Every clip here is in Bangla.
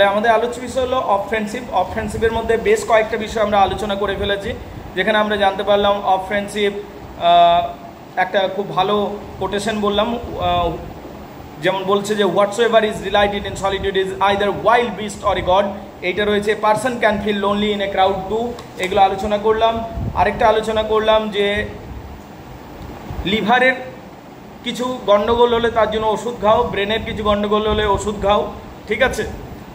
আমাদের আলোচ্য বিষয় হলো অফেন্সিভ। অফেন্সিভের মধ্যে বেশ কয়েকটা বিষয় আমরা আলোচনা করে ফেলেছি, যেখানে আমরা জানতে পারলাম অফেন্সিভ একটা খুব ভালো কোটেশন বললাম, যেমন বলছে যে whatsoever is delighted in solitude is either wild beast or a god. এইটা রয়েছে person can feel lonely in a crowd too, এগুলো আলোচনা করলাম। আরেকটা আলোচনা করলাম যে লিভারের কিছু গণ্ডগোল হলে তার জন্য ওষুধ খাও, ব্রেনের কিছু গণ্ডগোল হলে ওষুধ খাও, ঠিক আছে।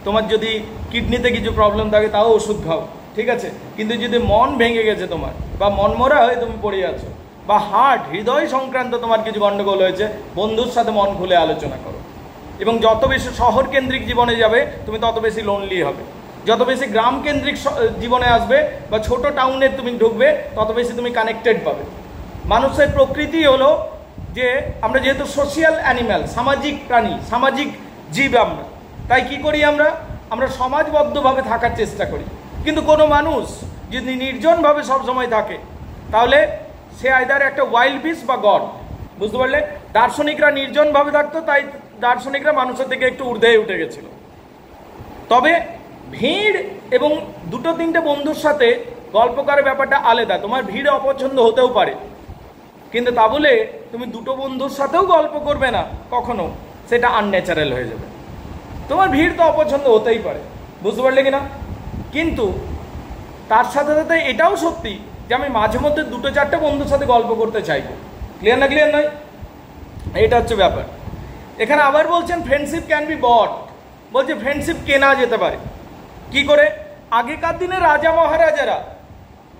তোমার যদি কিডনিতে কিছু প্রবলেম থাকে তাও ওষুধ খাও, ঠিক আছে। কিন্তু যদি মন ভেঙে গেছে তোমার, বা মনমরা হয়ে তুমি পড়ে আছো, বা হৃদয় সংক্রান্ত তোমার কিছু গণ্ডগোল হয়েছে, বন্ধুর সাথে মন খুলে আলোচনা করো। এবং যত বেশি শহর কেন্দ্রিক জীবনে যাবে তুমি তত বেশি লোনলি হবে। যত বেশি গ্রাম কেন্দ্রিক জীবনে আসবে বা ছোট টাউনে তুমি ঢুকবে তত বেশি তুমি কানেক্টেড পাবে। মানুষের প্রকৃতি হলো যে আমরা যেহেতু সোশিয়াল অ্যানিম্যাল, সামাজিক প্রাণী, সামাজিক জীব, তাই কি করি আমরা সমাজবদ্ধভাবে থাকার চেষ্টা করি। কিন্তু কোনো মানুষ যদি নির্জনভাবে সবসময় থাকে তাহলে সে আইদার একটা ওয়াইল্ড বিস্ট বা গড, বুঝতে পারলে। দার্শনিকরা নির্জনভাবে থাকতো, তাই দার্শনিকরা মানুষের থেকে একটু ঊর্ধ্বে উঠে গেছিল। তবে ভিড় এবং দুটো তিনটে বন্ধুর সাথে গল্প করার ব্যাপারটা আলাদা। তোমার ভিড় অপছন্দ হতেও পারে, কিন্তু তা বলে তুমি দুটো বন্ধুর সাথেও গল্প করবে না কখনো, সেটা আনন্যাচারাল হয়ে যাবে। তোমার ভিড় তো অপছন্দ হতেই পারে, বুঝতে পারলে কিনা। কিন্তু তার সাথে সাথে এটাও সত্যি যে আমি মাঝে মধ্যে দুটো চারটে বন্ধুর সাথে গল্প করতে চাইবো। ক্লিয়ার না? ক্লিয়ার নয়? এটা হচ্ছে ব্যাপার। এখানে আবার বলছেন ফ্রেন্ডশিপ ক্যান বি বট, বলছে ফ্রেন্ডশিপ কেনা যেতে পারে। কি করে? আগেকার দিনে রাজা মহারাজারা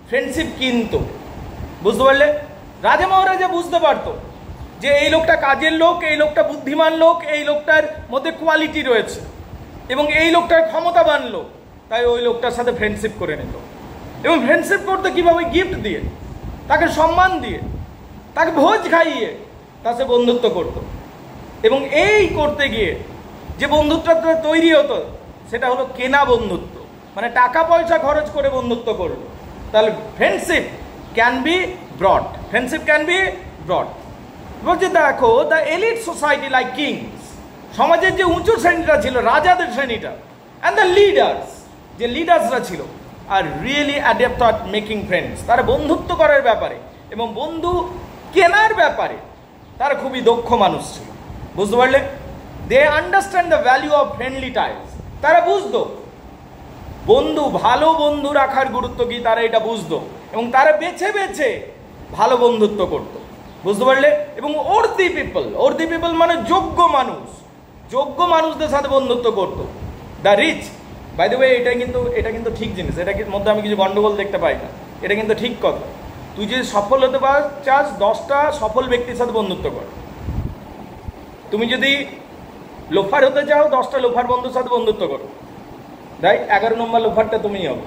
ফ্রেন্ডশিপ কিনতো, বুঝতে পারলে। রাজা মহারাজা বুঝতে পারতো যে এই লোকটা কাজের লোক, এই লোকটা বুদ্ধিমান লোক, এই লোকটার মধ্যে কোয়ালিটি রয়েছে, এবং এই লোকটার ক্ষমতাবান লোক, তাই ওই লোকটার সাথে ফ্রেন্ডশিপ করে নিত। এবং ফ্রেন্ডশিপ করতে কীভাবে? গিফট দিয়ে, তাকে সম্মান দিয়ে, তাকে ভোজ খাইয়ে তার সাথে বন্ধুত্ব করত। এবং এই করতে গিয়ে যে বন্ধুত্বটা তৈরি হতো সেটা হলো কেনা বন্ধুত্ব, মানে টাকা পয়সা খরচ করে বন্ধুত্ব করলো। তাহলে friendship can be broad, friendship can be broad. বলছে দেখো, the elite society like kings, সমাজের যে উঁচু শ্রেণীটা ছিল, রাজাদের শ্রেণীটা, অ্যান্ড দ্য লিডার্স, যে লিডার্সরা ছিল, are really adept at making friends, তারা বন্ধুত্ব করার ব্যাপারে এবং বন্ধু কেনার ব্যাপারে তারা খুবই দক্ষ মানুষ ছিল, বুঝতে পারলে। They understand the value of friendly ties, তারা বুঝতো বন্ধু, ভালো বন্ধু রাখার গুরুত্ব কি, তারা এটা বুঝতো, এবং তারা বেছে বেছে ভালো বন্ধুত্ব করতো, বুঝতে পারলে। এবং ওর্দি পিপল মানে যোগ্য মানুষ, যোগ্য মানুষদের সাথে বন্ধুত্ব করতো। The rich, by the way, এটা কিন্তু ঠিক জিনিস, এটার মধ্যে আমি কিছু গন্ডগোল দেখতে পাই না, এটা কিন্তু ঠিক কথা। তুই যদি সফল হতে চাস 10টা সফল ব্যক্তির সাথে বন্ধুত্ব কর। তুমি যদি লোফার হতে চাও 10টা লোফার বন্ধুর সাথে বন্ধুত্ব করো, রাইট? 11 নম্বর লোফারটা তুমিই হবে,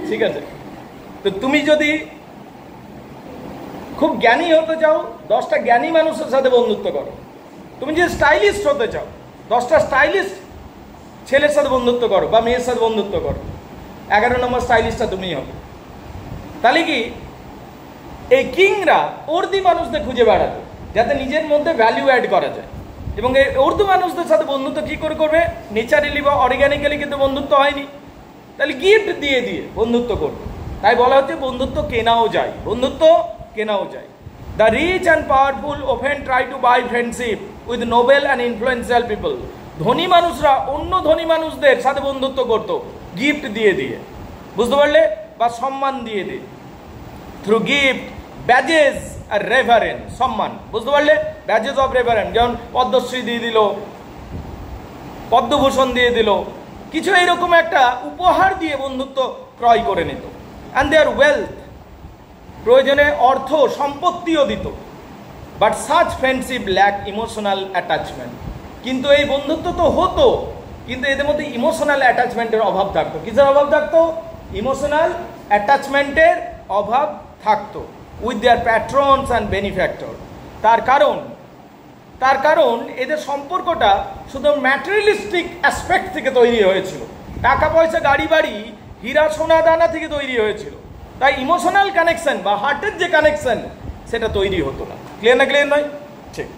ঠিক আছে। তো তুমি যদি খুব জ্ঞানী হতে চাও 10টা জ্ঞানী মানুষের সাথে বন্ধুত্ব করো। তুমি যদি স্টাইলিস্ট হতে চাও 10টা স্টাইলিস্ট ছেলের সাথে বন্ধুত্ব করো বা মেয়ের সাথে বন্ধুত্ব করো, 11 নম্বর স্টাইলিস্টটা তুমিই হবে। তাহলে কি এই কিংরা উর্দি মানুষদের খুঁজে বেড়াতো যাতে নিজের মধ্যে ভ্যালু অ্যাড করা যায়। এবং এই উর্দু মানুষদের সাথে বন্ধুত্ব কী করে করবে? নেচারালি বা অর্গানিক্যালি কিন্তু বন্ধুত্ব হয়নি, তাহলে গিফট দিয়ে দিয়ে বন্ধুত্ব করবে। তাই বলা হচ্ছে বন্ধুত্ব কেনাও যায়, বন্ধুত্ব কেনাও যায়। The rich and powerful often try to buy friendship with noble and influential people, ধনী মানুষরা অন্য ধনী মানুষদের সাথে বন্ধুত্ব করতো গিফট দিয়ে দিয়ে, বুঝতে পারলে, বা সম্মান দিয়ে দিয়ে, থ্রু গিফট, ব্যাজেস আর রেফারেন্স, সম্মান, বুঝতে পারলে, ব্যাজেস অফ রেফারেন্স, যেমন পদ্মশ্রী দিয়ে দিল, পদ্মভূষণ দিয়ে দিল, কিছু এইরকম একটা উপহার দিয়ে বন্ধুত্ব ক্রয় করে নিত। অ্যান্ড দেয়ার ওয়েলথ, প্রয়োজনে অর্থ সম্পত্তিও দিত। But such friendship lack emotional attachment, কিন্তু এই বন্ধুত্ব তো হতো, কিন্তু এদের মধ্যে ইমোশনাল অ্যাটাচমেন্টের অভাব থাকতো। কিসের অভাব থাকতো? ইমোশনাল অ্যাটাচমেন্টের অভাব থাকতো উইথ দেয়ার প্যাট্রনস অ্যান্ড বেনিফ্যাক্টর। তার কারণ এদের সম্পর্কটা শুধু ম্যাটেরিয়ালিস্টিক অ্যাসপেক্ট থেকে তৈরি হয়েছিল, টাকা পয়সা, গাড়ি বাড়ি, হীরা সোনা দানা থেকে তৈরি হয়েছিল। তাই ইমোশনাল কানেকশন বা হার্টের যে কানেকশন সেটা তৈরি হতো না। ক্লিয়ার না? ক্লিয়ার নয়? ঠিক।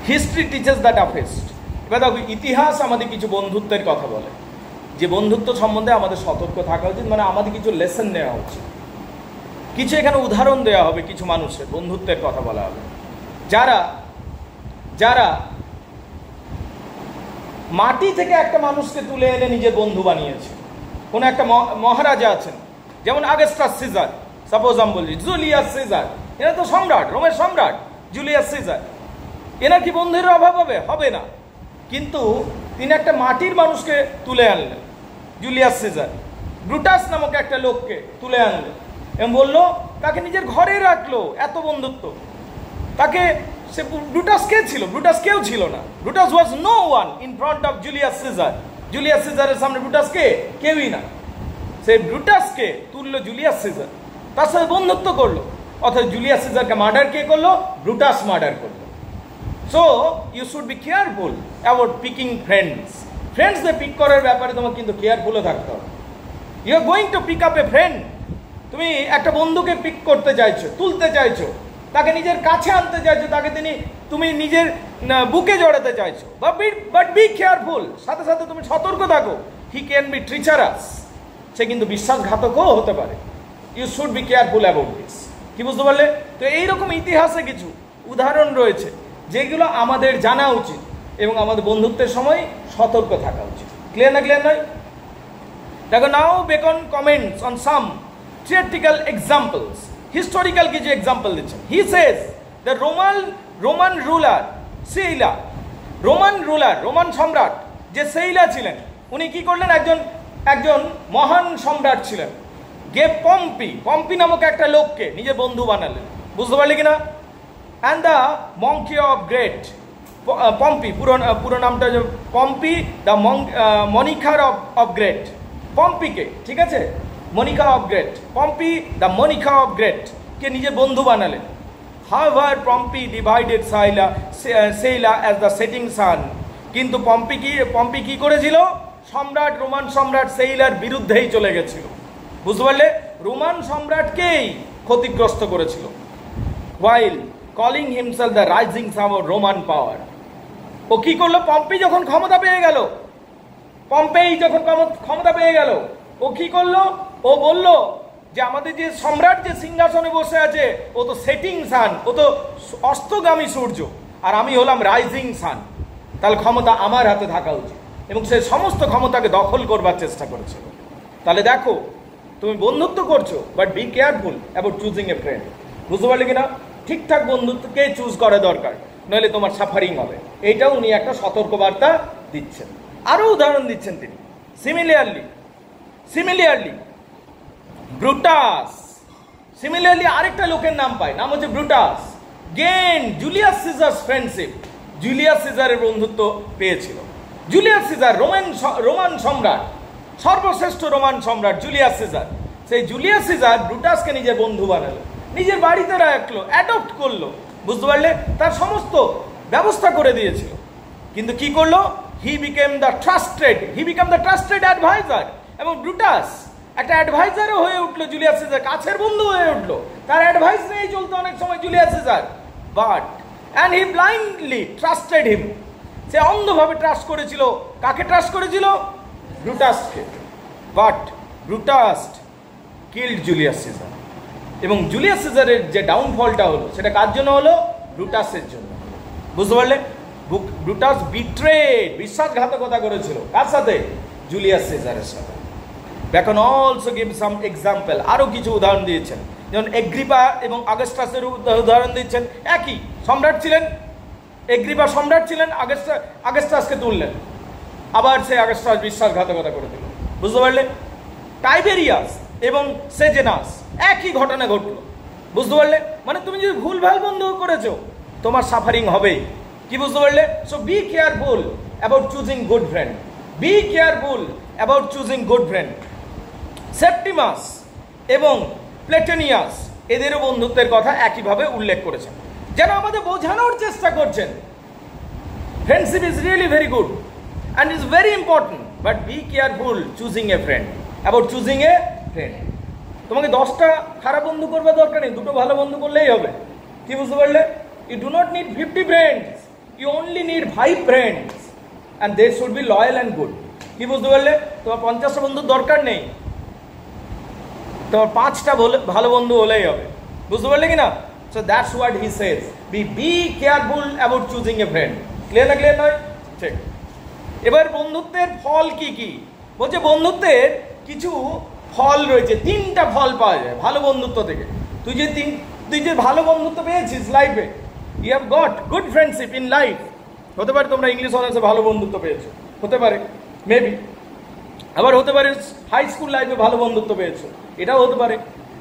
হিস্ট্রি টিচেস দ্য টাফেস্ট, এবার দেখো, ইতিহাস আমাদের কিছু বন্ধুত্বের কথা বলে, যে বন্ধুত্ব সম্বন্ধে আমাদের সতর্ক থাকা উচিত, মানে আমাদের কিছু লেসন নেওয়া উচিত। কিছু এখানে উদাহরণ দেওয়া হবে, কিছু মানুষের বন্ধুত্বের কথা বলা হবে, যারা যারা মাটি থেকে একটা মানুষকে তুলে এনে নিজের বন্ধু বানিয়েছে। কোনো একটা মহারাজা আছেন, যেমন আগস্টাস সিজার, সাপোজ আমি বলছি, জুলিয়াস সিজার, এরা তো সম্রাট, রোমের সম্রাট জুলিয়াস সিজার। এনার কি বন্ধুর অভাব হবে? হবে না। কিন্তু তিনি একটা মাটির মানুষকে তুলে আনলেন, জুলিয়াস সিজার। ব্রুটাস নামক একটা লোককে তুলে আনলেন এবং বললো, তাকে নিজের ঘরে রাখলো, এত বন্ধুত্ব। তাকে সে, ব্রুটাস কে ছিল? ব্রুটাস কেউ ছিল না। Brutus was no one in front of Julius Caesar. Julius সিজারের সামনে ব্রুটাস কে? কেউই না। সেই ব্রুটাসকে তুললো জুলিয়াস সিজার, তার সাথে বন্ধুত্ব করলো। অর্থাৎ জুলিয়াস সিজারকে মার্ডার কে করলো? ব্রুটাস মার্ডার করলো। So you should be careful about picking friends. ফ্রেন্ডসদের পিক করার ব্যাপারে তোমাকে কিন্তু কেয়ারফুলও থাকতে হবে। You are going to pick up a friend. তুমি একটা বন্ধুকে পিক করতে চাইছো, তুলতে চাইছো, তাকে নিজের কাছে আনতে চাইছো, তাকে তুমি নিজের বুকে জড়াতে চাইছো, বাট বি কেয়ারফুল। সাথে সাথে তুমি সতর্ক থাকো, হি ক্যান বি ট্রিচারাস। সে কিন্তু বিশ্বাসঘাতকও হতে পারে। You should be careful about this. কি বুঝতে পারলে? তো এইরকম ইতিহাসে কিছু উদাহরণ রয়েছে যেগুলো আমাদের জানা উচিত এবং আমাদের বন্ধুত্বের সময় সতর্ক থাকা উচিত। ক্লিয়ার না? ক্লিয়ার নয়? দেখো, now Bacon comments on some theoretical examples. Historical কিছু এক্সাম্পল দিচ্ছেন। He says the Roman ruler Sulla, Roman সম্রাট যে সেইলা ছিলেন, উনি কি করলেন? একজন মহান সম্রাট ছিলেন। গে পম্পি নামক একটা লোককে নিজের বন্ধু বানালেন। বুঝতে পারলি কিনা? And the monkey of great, Pompey পুরো নামটা Pompey, the moniker of great. পম্পিকে, ঠিক আছে, moniker of great, Pompey the moniker of great কে নিজের বন্ধু বানালেন। However Pompey divided Sulla as the setting sun. কিন্তু পম্পি কি করেছিল? রোমান সম্রাট সেইলার বিরুদ্ধেই চলে গেছিল। বুঝতে পারলে? রোমান সম্রাটকেই ক্ষতিগ্রস্ত করেছিল। while calling himself the rising sun of Roman power. ও কি করলো? পম্পি যখন ক্ষমতা পেয়ে গেল, ও কি করলো? ও বলল যে আমাদের যে সম্রাট যে সিংহাসনে বসে আছে, ও তো সেটিং সান, ও তো অস্তগামী সূর্য, আর আমি হলাম রাইজিং সান। তাহলে ক্ষমতা আমার হাতে থাকা উচিত, এবং সে সমস্ত ক্ষমতাকে দখল করবার চেষ্টা করেছিল। তাহলে দেখো, তুমি বন্ধুত্ব করছো, but B careful about choosing a friend. বুঝতে পারলে কিনা? ঠিকঠাক বন্ধুত্বকে চুজ করা দরকার, নইলে তোমার সাফারিং হবে। এইটাও উনি একটা সতর্কবার্তা দিচ্ছেন। আরও উদাহরণ দিচ্ছেন তিনি। সিমিলিয়ারলি ব্রুটাস, আরেকটা লোকের নাম পায়, নাম হচ্ছে Brutus. Gain Julius Caesar's friendship, Julius সিজারের বন্ধুত্ব পেয়েছিল। জুলিয়াস সিজার রোমান সম্রাট, সর্বশ্রেষ্ঠ রোমান সম্রাট জুলিয়াস সিজার। সেই জুলিয়াস সিজার ব্রুটাসকে নিজের বন্ধু বানালো, নিজের বাড়িতে রাখলো, অ্যাডপ্ট করলো। বুঝতে পারলে? তার সমস্ত ব্যবস্থা করে দিয়েছিল। কিন্তু কি করলো? He became the trusted advisor. এবং ব্রুটাস একটা অ্যাডভাইজারও হয়ে উঠলো জুলিয়াস সিজার, কাছের বন্ধু হয়ে উঠলো। তার অ্যাডভাইস নিয়েই চলতো অনেক সময় Julius Caesar. And he blindly trusted him. সে অন্ধভাবে ট্রাস্ট করেছিল। কাকে ট্রাস্ট করেছিল? ব্রুটাসকে। But Brutus killed Julius Caesar. এবং জুলিয়াস সিজারের যে ডাউনফলটা হলো, সেটা কার জন্য হলো? ব্রুটাসের জন্য। বুঝতে পারলে? ব্রুটাস বিট্রেড, বিশ্বাসঘাতকতা করেছিল। কার সাথে? জুলিয়াস সিজারের সাথে। Beacon also give some example. আরও কিছু উদাহরণ দিয়েছেন, যেমন এগ্রিপা এবং আগস্টাসের উদাহরণ দিচ্ছেন। একই সম্রাট ছিলেন, এগ্রিপা সম্রাট ছিলেন, আগস্টাসকে তুললেন, আবার সে আগস্টাস বিশ্বাসঘাতকতা করে দিল। বুঝতে পারলে? টাইবেরিয়াস এবং সেজেনাস, একই ঘটনা ঘটলো। বুঝতে পারলে? মানে তুমি যদি ভুলভাল বন্ধু করেছো, তোমার সাফারিং হবেই। কি বুঝতে পারলে? So be careful about choosing good friend. Septimius এবং প্লেটোনিয়াস এদেরও বন্ধুত্বের কথা একইভাবে উল্লেখ করেছেন, যেন আমাদের বোঝানোর চেষ্টা করছেন friendship is really very good and is very important, but be careful choosing a friend, about choosing a friend. তোমাকে 10টা খারাপ বন্ধু করবার দরকার নেই, 2টো ভালো বন্ধু করলেই হবে। কি বুঝতে পারলে? You do not need 50 friends, you only need 5 friends. And they should be loyal and good. কি বুঝতে পারলে? তোমার 50টা বন্ধুর দরকার নেই, তোমার 5টা ভালো বন্ধু হলেই হবে। বুঝতে পারলে কি না? So that's what he Sage, B careful about choosing a friend. Clear না? ক্লিয়ার নয়? ঠিক। এবার বন্ধুত্বের ফল কি কি বলছে? বন্ধুত্বের কিছু ফল রয়েছে, 3টা ফল পাওয়া যায় ভালো বন্ধুত্ব থেকে। তুই যে ভালো বন্ধুত্ব পেয়েছিস লাইফে, you have got good friendship in life. হতে পারে তোমরা ইংলিশ অনার্সে ভালো বন্ধুত্ব পেয়েছো, হতে পারে, মেবি। আবার হতে পারে হাই স্কুল লাইফে ভালো বন্ধুত্ব পেয়েছো, এটাও হতে পারে।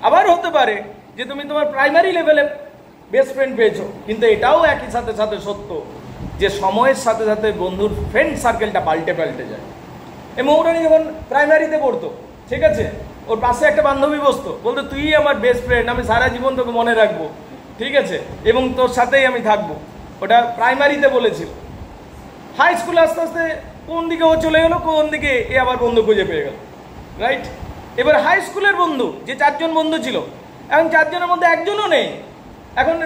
আবার হতে পারে যে তুমি তোমার প্রাইমারি লেভেলে বেস্ট ফ্রেন্ড পেয়েছো। কিন্তু এটাও একই সাথে সাথে সত্য যে সময়ের সাথে সাথে বন্ধুর ফ্রেন্ড সার্কেলটা পাল্টে যায়। এই মৌরানি যখন প্রাইমারিতে পড়তো, ঠিক আছে, ওর পাশে একটা বান্ধবী বসতো, বলতো তুই আমার বেস্ট ফ্রেন্ড, আমি সারা জীবন তোকে মনে রাখবো, ঠিক আছে, এবং তোর সাথেই আমি থাকবো। ওটা প্রাইমারিতে বলেছিল। হাই স্কুলে আস্তে আস্তে কোন দিকে ও চলে গেলো, কোন দিকে এ আবার বন্ধু খুঁজে পেয়ে গেল, রাইট? এবার হাই স্কুলের বন্ধু যে 4 জন বন্ধু ছিল, এখন 4 জনের মধ্যে একজনও নেই। এখন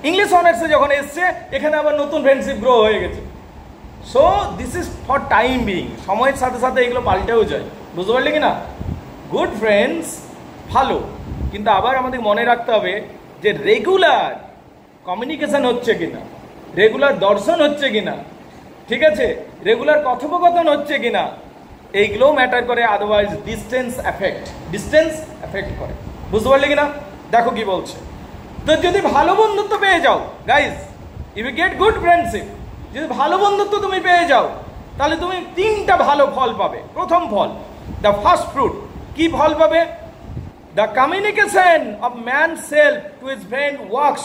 ইংলিশ অনার্সে যখন এসছে, এখানে আবার নতুন ফ্রেন্ডশিপ গ্রো হয়ে গেছে। So this is for time being, সময়ের সাথে সাথে এগুলো পাল্টেও যায়। বুঝতে পারলে কি না? গুড ফ্রেন্ডস ভালো, কিন্তু আবার আমাদের মনে রাখতে হবে যে রেগুলার কমিউনিকেশন হচ্ছে কিনা, রেগুলার দর্শন হচ্ছে কিনা, ঠিক আছে, রেগুলার কথোপকথন হচ্ছে কিনা, এইগুলোও ম্যাটার করে। আদারওয়াইজ ডিস্টেন্স এফেক্ট করে। বুঝতে পারলে কিনা? দেখো কি বলছে। তো যদি ভালো বন্ধুত্ব পেয়ে যাও guys, if you get good friendship, যদি ভালো বন্ধুত্ব তুমি পেয়ে যাও, তাহলে তুমি 3টা ভালো ফল পাবে। প্রথম ফল, দ্য ফার্স্ট ফ্রুট। কি ফল পাবে? The communication of man self to his friend works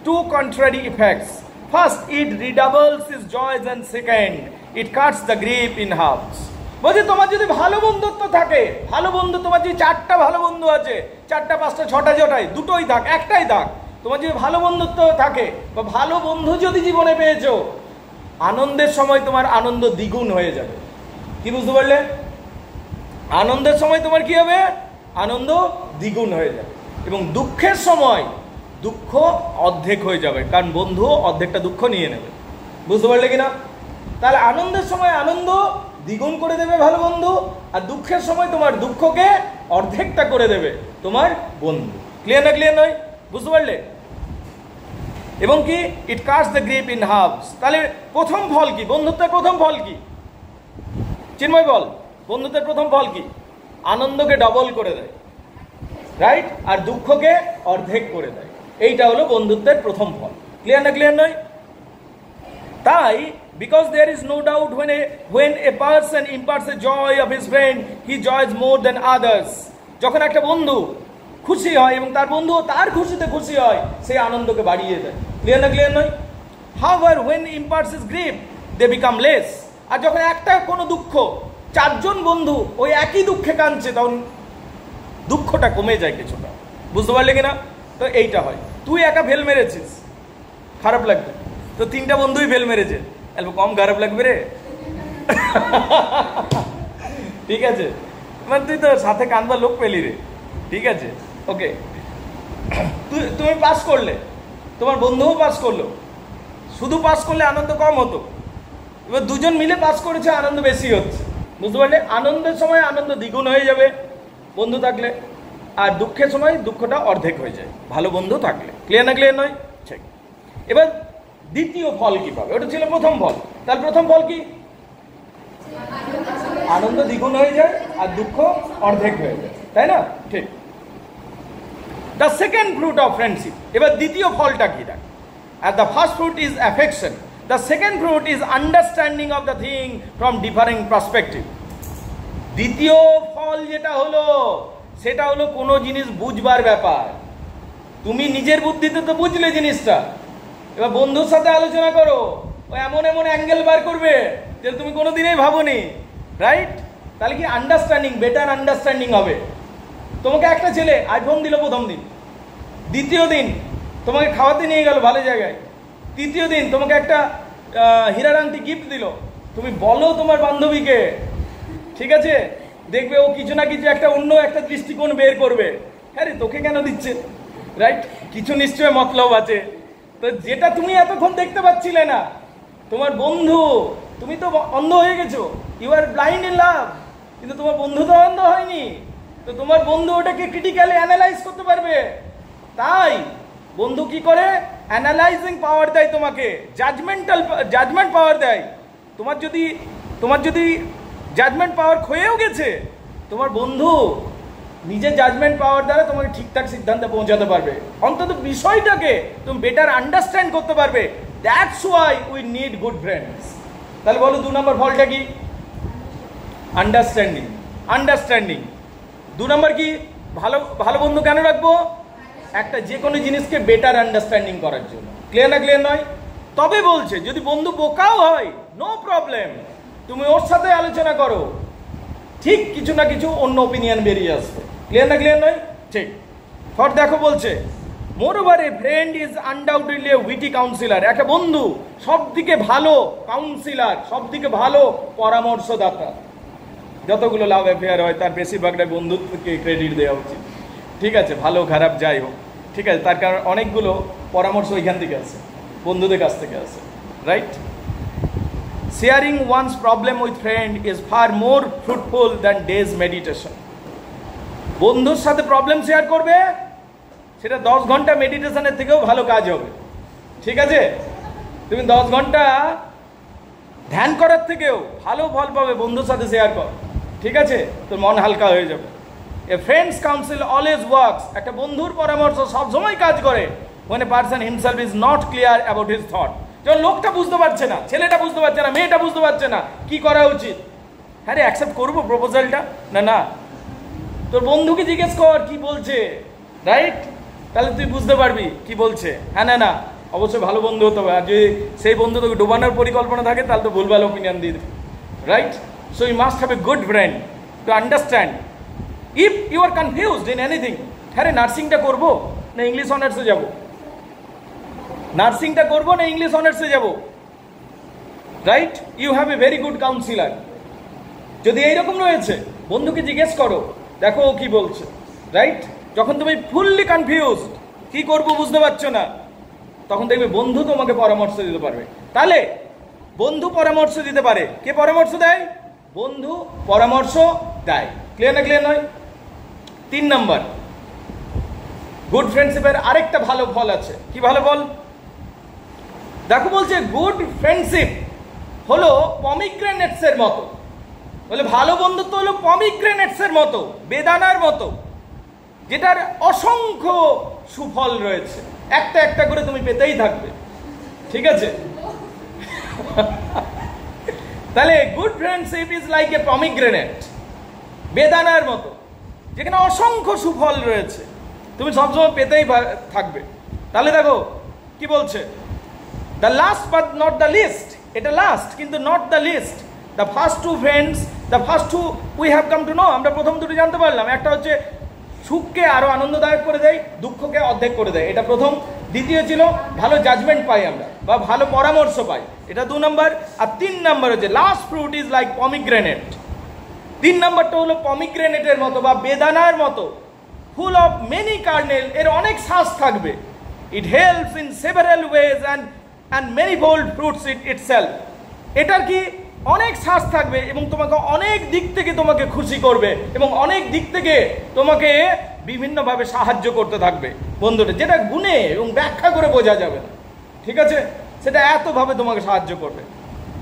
two contrary effects. First, it redoubles his joys, and second, it cuts the grief in halves. বলছি তোমার যদি ভালো বন্ধুত্ব থাকে, ভালো বন্ধু, তোমার যদি 4টা ভালো বন্ধু আছে, 4টা 5টা 6টা জোটাই, 2টোই থাক, একটাই থাক, তোমার যদি ভালো বন্ধুত্ব থাকে বা ভালো বন্ধু যদি জীবনে পেয়েছো, আনন্দের সময় তোমার আনন্দ দ্বিগুণ হয়ে যাবে। কি বুঝতে পারলে? আনন্দের সময় তোমার কি হবে? আনন্দ দ্বিগুণ হয়ে যাবে। এবং দুঃখের সময় দুঃখ অর্ধেক হয়ে যাবে, কারণ বন্ধু অর্ধেকটা দুঃখ নিয়ে নেবে। বুঝতে পারলে কিনা? তাহলে আনন্দের সময় আনন্দ দ্বিগুণ করে দেবে ভালো বন্ধু, আর দুঃখের সময় তোমার দুঃখকে অর্ধেকটা করে দেবে তোমার বন্ধু। ক্লিয়ার না? ক্লিয়ার নয়? বুঝতে পারলে? এবং কি, ইট কাটস দ্য গ্রিপ ইন হাফস। তাহলে প্রথম ফল কি? বন্ধুত্বের প্রথম ফল কি? চিন্ময় বল, বন্ধুত্বের প্রথম ফল কি? আনন্দকে ডবল করে দেয়, রাইট? আর দুঃখকে অর্ধেক করে দেয়। এইটা হলো বন্ধুত্বের প্রথম ফল। ক্লিয়ার না? ক্লিয়ার নয়? তাই because there is no doubt when a person imparts the joy of his friend, he joys more than others. যখন একটা বন্ধু খুশি হয় এবং তার বন্ধু তার খুশিতে খুশি হয়, সেই আনন্দকে বাড়িয়ে দেয়। ক্লিয়ার না? ক্লিয়ার নয়? However, when imparts his grief, they become less. আর যখন একটা কোনো দুঃখ, 4 জন বন্ধু ওই একই দুঃখে কাঁদছে, তখন দুঃখটা কমে যায় কিছুটা। বুঝতে পারলে কিনা? তো এইটা হয়। তুই একা ফেল মেরেছিস, খারাপ লাগবে, তো 3টা বন্ধুই ফেল মেরেছে, অল্প কম খারাপ লাগবে রে। ঠিক আছে, মানে তুই তো সাথে কাঁদবার লোক পেলি রে, ঠিক আছে, ওকে। তুমি পাস করলে, তোমার বন্ধুও পাস করলো, শুধু পাস করলে আনন্দ কম হতো, এবার 2 জন মিলে পাস করেছে, আনন্দ বেশি হচ্ছে। বুঝতে পারলে? আনন্দের সময় আনন্দ দ্বিগুণ হয়ে যাবে বন্ধু থাকলে, আর দুঃখের সময় দুঃখটা অর্ধেক হয়ে যায় ভালো বন্ধু থাকলে। ক্লিয়ার না? ক্লিয়ার নয়? ঠিক। এবার দ্বিতীয় ফল কি পাবে? ওটা ছিল প্রথম ফল। তার প্রথম ফল কি? আনন্দ দ্বিগুণ হয়ে যায় আর দুঃখ অর্ধেক হয়ে যায়, তাই না? ঠিক। The second fruit of friendship. এবার দ্বিতীয় ফলটা কি? দেখ, are the first fruit is affection, the second fruit is understanding of the thing from differing perspective. দ্বিতীয় ফল যেটা হলো, সেটা হলো কোনো জিনিস বুঝবার ব্যাপার। তুমি নিজের বুদ্ধিতে তো বুঝলে জিনিসটা, এবার বন্ধুর সাথে আলোচনা করো, ও এমন এমন অ্যাঙ্গেল বার করবে যে তুমি কোনোদিনই ভাবোনি, রাইট? তাহলে কি আন্ডারস্ট্যান্ডিং, বেটার আন্ডারস্ট্যান্ডিং হবে। তোমাকে একটা ছেলে আইফোন দিল প্রথম দিন, দ্বিতীয় দিন তোমাকে খাওয়াতে নিয়ে গেল ভালো জায়গায়, তৃতীয় দিন তোমাকে একটা হীরার আংটি গিফট দিল, তুমি বলো তোমার বান্ধবীকে, ঠিক আছে, দেখবে ও কিছু না কিছু একটা অন্য একটা দৃষ্টিকোণ বের করবে, হ্যাঁ রে তোকে কেন দিচ্ছে, রাইট? কিছু নিশ্চয় মতলব আছে। তো যেটা তুমি এতক্ষণ দেখতে পাচ্ছিলে না, তোমার বন্ধু তুমি তো অন্ধ হয়ে গেছো, you are blind in love, কিন্তু তোমার বন্ধু তো অন্ধ হয়নি। তো তোমার বন্ধু ওটাকে ক্রিটিক্যালি অ্যানালাইজ করতে পারবে। তাই বন্ধু কি করে? অ্যানালাইজিং পাওয়ার দেয় তোমাকে, জাজমেন্ট পাওয়ার দেয়। তোমার যদি জাজমেন্ট পাওয়ার ক্ষয়েও গেছে, তোমার বন্ধু নিজের জাজমেন্ট পাওয়ার দ্বারা তোমাকে ঠিকঠাক সিদ্ধান্তে পৌঁছাতে পারবে, অন্তত বিষয়টাকে তুমি বেটার আন্ডারস্ট্যান্ড করতে পারবে। That's why we need good friends. তাহলে বলো 2 নম্বর ফলটা কি? আন্ডারস্ট্যান্ডিং। 2 নম্বর কি? ভালো বন্ধু কেন রাখবো? একটা যে কোনো জিনিসকে বেটার আন্ডারস্ট্যান্ডিং করার জন্য। ক্লিয়ার না ক্লিয়ার নয়? তবে বলছে যদি বন্ধু বোকাও হয়, নো প্রবলেম, তুমি ওর সাথে আলোচনা করো, ঠিক কিছু না কিছু অন্য ওপিনিয়ন বেরিয়ে আসবে। ক্লিয়ার না ক্লিয়ার নয়? ঠিক। ফর দেখো বলছে, moreover A friend is undoubtedly A witty councillor. একটা বন্ধু সবদিকে ভালো কাউন্সিলর, সবদিকে ভালো পরামর্শদাতা। যতগুলো লাভ অ্যাফেয়ার হয় তার বেশিরভাগটা বন্ধুত্বকে ক্রেডিট দেওয়া উচিত। ঠিক আছে, ভালো খারাপ যাই হোক, ঠিক আছে, তার কারণ অনেকগুলো পরামর্শ ওইখান থেকে আসে, বন্ধুদের কাছ থেকে আসে, right? Sharing one's problem with friend is far more fruitful than days meditation. বন্ধুর সাথে প্রবলেম শেয়ার করবে, সেটা 10 ঘন্টা মেডিটেশনের থেকেও ভালো কাজ হবে। ঠিক আছে, তুমি 10 ঘন্টা ধ্যান করার থেকেও ভালো ফল পাবে বন্ধুর সাথে শেয়ার কর। ঠিক আছে, তোর মন হালকা হয়ে যাবে। এ ফ্রেন্ডস কাউন্সিল অলওয়েজ ওয়ার্কস। একটা বন্ধুর পরামর্শ সবসময় কাজ করে when a person himself is not clear about his thought। যখন লোকটা বুঝতে পারছে না, ছেলেটা বুঝতে পারছে না, মেয়েটা বুঝতে পারছে না কি করা উচিত, হ্যাঁ রে অ্যাকসেপ্ট করবো প্রপোজালটা না, তোর বন্ধুকে জিজ্ঞেস কর কি বলছে, রাইট? তাহলে তুই বুঝতে পারবি কি বলছে। হ্যাঁ না অবশ্যই ভালো বন্ধু হতে হবে। আর যদি সেই বন্ধু তোকে ডোবানোর পরিকল্পনা থাকে তাহলে তো ভুলভাল ওপিনিয়ন দিয়ে দেবে, right? So you must have a good friend to understand if you are confused in anything. হ্যাঁ রে নার্সিংটা করবো না ইংলিশ অনার্সে যাবো, নার্সিংটা করবো না ইংলিশ অনার্সে যাবো, right? You have a very good counsellor. যদি এইরকম রয়েছে, বন্ধুকে জিজ্ঞেস করো, দেখো ও কি বলছে, রাইট? যখন তুমি ফুললি কনফিউজড, কি করবো বুঝতে পারছো না, তখন দেখবে বন্ধু তোমাকে পরামর্শ দিতে পারবে। তাহলে বন্ধু পরামর্শ দিতে পারে। কে পরামর্শ দেয়? বন্ধু পরামর্শ দেয়। ক্লিয়ার না ক্লিয়ার নয়? 3 নম্বর, গুড ফ্রেন্ডশিপের আরেকটা ভালো ফল আছে। কি ভালো ফল? দেখো বলছে গুড ফ্রেন্ডশিপ হলো পমিগ্রেনেটসের মতো। বলে ভালো বন্ধুত্ব হলো পমিগ্রেনেটসের মতো, বেদানার মতো, যেটার অসংখ্য সুফল রয়েছে, একটা একটা করে তুমি পেতেই থাকবে। ঠিক আছে, তাহলে good friendship is like a pomegranate, বেদানার মতো, যেখানে অসংখ্য সুফল রয়েছে, তুমি সবসময় পেতেই থাকবে। তাহলে দেখো কি বলছে, the last but not the least. এটা লাস্ট কিন্তু not the least. The first two friends, the first two we have come to know. আমরা প্রথম দুটো জানতে পারলাম, একটা হচ্ছে সুখকে আরো আনন্দদায়ক করে দেয়, দুঃখকে অর্ধেক করে দেয়, এটা প্রথম। দ্বিতীয় ছিল ভালো জাজমেন্ট পাই আমরা, বা ভালো পরামর্শ পাই, এটা 2 নম্বর। আর 3 নম্বর হচ্ছে last fruit is like pomegranate. 3 নম্বরটা হলো পমিগ্রেনেটের মতো বা বেদানার মতো, ফুল অফ মেনি কার্নেল, এর অনেক শ্বাস থাকবে। It helps in several ways and many fold fruits itself. এটার কি অনেক শ্বাস থাকবে এবং তোমাকে অনেক দিক থেকে তোমাকে খুশি করবে এবং অনেক দিক থেকে তোমাকে বিভিন্নভাবে সাহায্য করতে থাকবে বন্ধুটা, যেটা গুণে এবং ব্যাখ্যা করে বোঝা যাবে না। ঠিক আছে, সেটা এতভাবে তোমাকে সাহায্য করবে।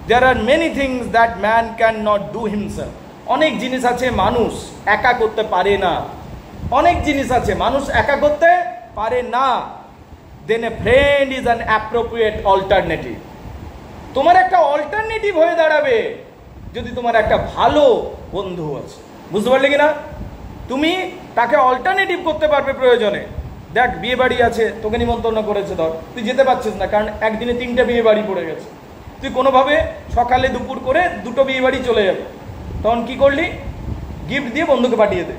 There are many things that man can not do himself. অনেক জিনিস আছে মানুষ একা করতে পারে না, অনেক জিনিস আছে মানুষ একা করতে পারে না। Then a friend is an appropriate alternative. তোমার একটা অল্টারনেটিভ হয়ে দাঁড়াবে যদি তোমার একটা ভালো বন্ধু আছে। বুঝতে পারলে কিনা? তুমি তাকে অল্টারনেটিভ করতে পারবে প্রয়োজনে। দেখ বিয়ে বাড়ি আছে, তোকে নিমন্ত্রণ করেছে, ধর তুই যেতে পারছিস না কারণ একদিনে 3টে বিয়ে বাড়ি পড়ে গেছে, তুই কোনোভাবে সকালে দুপুর করে 2টো বিয়ে বাড়ি চলে যাবে, তখন কি করলি? গিফট দিয়ে বন্ধুকে পাঠিয়ে দে।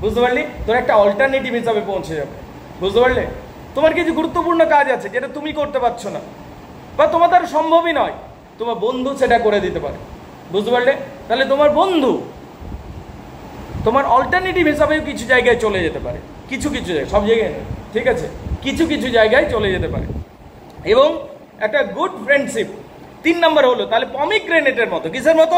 বুঝতে পারলি? তোর একটা অল্টারনেটিভ হিসাবে পৌঁছে যাবে। বুঝতে পারলে? তোমার কিছু গুরুত্বপূর্ণ কাজ আছে যেটা তুমি করতে পারছো না বা তোমার দ্বারা সম্ভবই নয়, তোমার বন্ধু সেটা করে দিতে পারে। বুঝতে পারলে? তাহলে তোমার বন্ধু তোমার অল্টারনেটিভ হিসাবেও কিছু জায়গায় চলে যেতে পারে, কিছু কিছু জায়গায়, সব জায়গায় নয়, ঠিক আছে, কিছু কিছু জায়গায় চলে যেতে পারে। এবং একটা গুড ফ্রেন্ডশিপ 3 নম্বর হলো তাহলে পমিগ্রেনেটের মতো, কিসের মতো?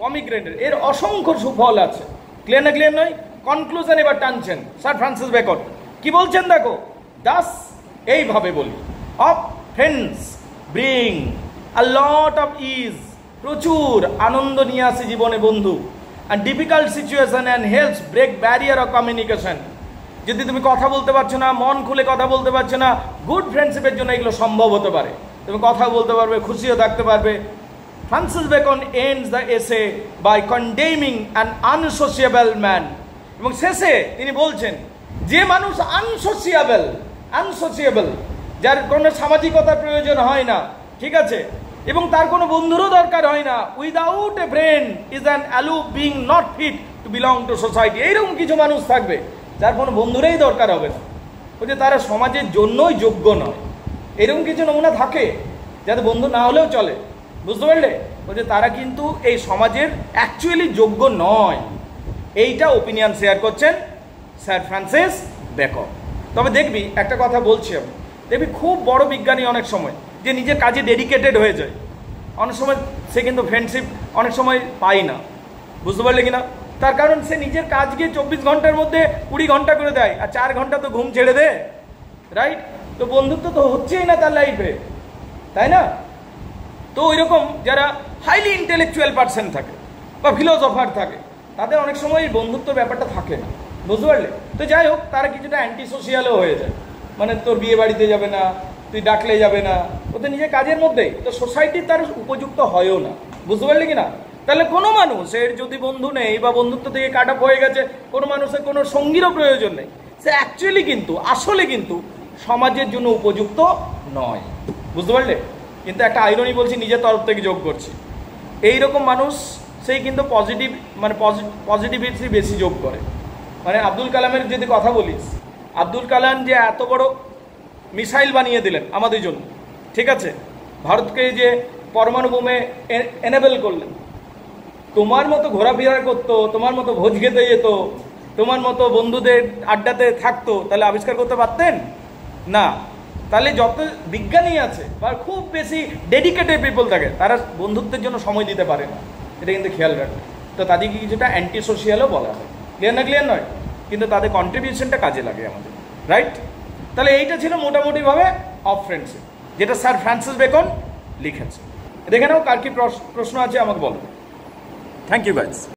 পমিগ্রেনেট। এর অসংখ্য সুফল আছে। ক্লিয়ার না ক্লিয়ার নয়? কনক্লুশন এবার টানছেন স্যার ফ্রান্সিস বেকন কি বলছেন দেখো, দাস এইভাবে বলি, of friends bring a lot of ease, প্রচুর আনন্দ নিয়ে আসে জীবনে বন্ধু, and difficult situation and helps break barrier of communication. যদি তুমি কথা বলতে পারছো না, মন খুলে কথা বলতে পারছো না, গুড ফ্রেন্ডশিপের জন্য এগুলো সম্ভব হতে পারে। তুমি কথা বলতে পারবে, খুশিও থাকতে পারবে। Francis Bacon ends the essay by condemning an unsociable man, এবং শেষে তিনি বলছেন যে মানুষ আনসোসিয়েবল, যার কোনো সামাজিকতার প্রয়োজন হয় না, ঠিক আছে, এবং তার কোনো বন্ধুরও দরকার হয় না, without a friend is an aloof being not fit to belong to society. এইরকম কিছু মানুষ থাকবে যার কোনো বন্ধুরই দরকার হবে না, বলছে তারা সমাজের জন্যই যোগ্য নয়। এরকম কিছু নমুনা থাকে যাতে বন্ধু না হলেও চলে, বুঝতে পারলে? বলছে তারা কিন্তু এই সমাজের অ্যাকচুয়ালি যোগ্য নয়। এইটা ওপিনিয়ন শেয়ার করছেন স্যার ফ্রান্সিস বেকন। তবে দেখবি একটা কথা বলছি আমি, দেখবি খুব বড় বিজ্ঞানী অনেক সময় যে নিজের কাজে ডেডিকেটেড হয়ে যায়, অনেক সময় সে কিন্তু ফ্রেন্ডশিপ অনেক সময় পায় না, বুঝতে পারলে কিনা? তার কারণ সে নিজের কাজকে 24 ঘন্টার মধ্যে 20 ঘন্টা করে দেয়, আর 4 ঘন্টা তো ঘুম ছেড়ে দেয়, রাইট? তো বন্ধুত্ব তো হচ্ছেই না তার লাইফে, তাই না? তো ওই রকম যারা হাইলি ইন্টেলেকচুয়াল পার্সন থাকে বা ফিলোসফার থাকে, তাদের অনেক সময় এই বন্ধুত্ব ব্যাপারটা থাকে না, বুঝতে পারলে? তো যাই হোক, তারা কিছুটা অ্যান্টি সোশিয়ালও হয়ে যায়, মানে তোর বিয়ে বাড়িতে যাবে না, তুই ডাকলে যাবে না, ওদের নিজের কাজের মধ্যেই, তো সোসাইটি তার উপযুক্ত হয়ও না, বুঝতে পারলে কি না? তাহলে কোনো মানুষের যদি বন্ধু নেই বা বন্ধুত্ব থেকে কাট অফ হয়ে গেছে, কোনো মানুষের কোনো সঙ্গীরও প্রয়োজন নেই, সে অ্যাকচুয়ালি কিন্তু আসলে কিন্তু সমাজের জন্য উপযুক্ত নয়, বুঝতে পারলে? কিন্তু একটা আইরনি বলছি, নিজের তরফ থেকে যোগ করছি, এইরকম মানুষ সেই কিন্তু পজিটিভিটি বেশি যোগ করে। মানে আব্দুল কালামের যদি কথা বলিস, আব্দুল কালাম যে এত বড় মিসাইল বানিয়ে দিলেন আমাদের জন্য, ঠিক আছে, ভারতকে যে পরমাণু বোমে এনেবল করলেন, তোমার মতো ঘোরাফেরা করতো, তোমার মতো ভোজ খেতে যেত, তোমার মতো বন্ধুদের আড্ডাতে থাকতো, তাহলে আবিষ্কার করতে পারতেন না। তাহলে যত বিজ্ঞানী আছে বা খুব বেশি ডেডিকেটেড পিপল থাকে, তারা বন্ধুত্বের জন্য সময় দিতে পারে না, এটা কিন্তু খেয়াল রাখবে। তো তাদেরকে কিছুটা অ্যান্টি সোশিয়ালও বলা হয়, ক্লিয়ার না ক্লিয়ার নয়? কিন্তু তাদের কন্ট্রিবিউশনটা কাজে লাগে আমাদের, রাইট? তাহলে এইটা ছিল মোটামুটিভাবে অফ ফ্রেন্ডশিপ, যেটা স্যার ফ্রান্সিস বেকন লিখেছে। দেখে নাও কার কি প্রশ্ন আছে আমাকে বলো। থ্যাংক ইউ গাইজ।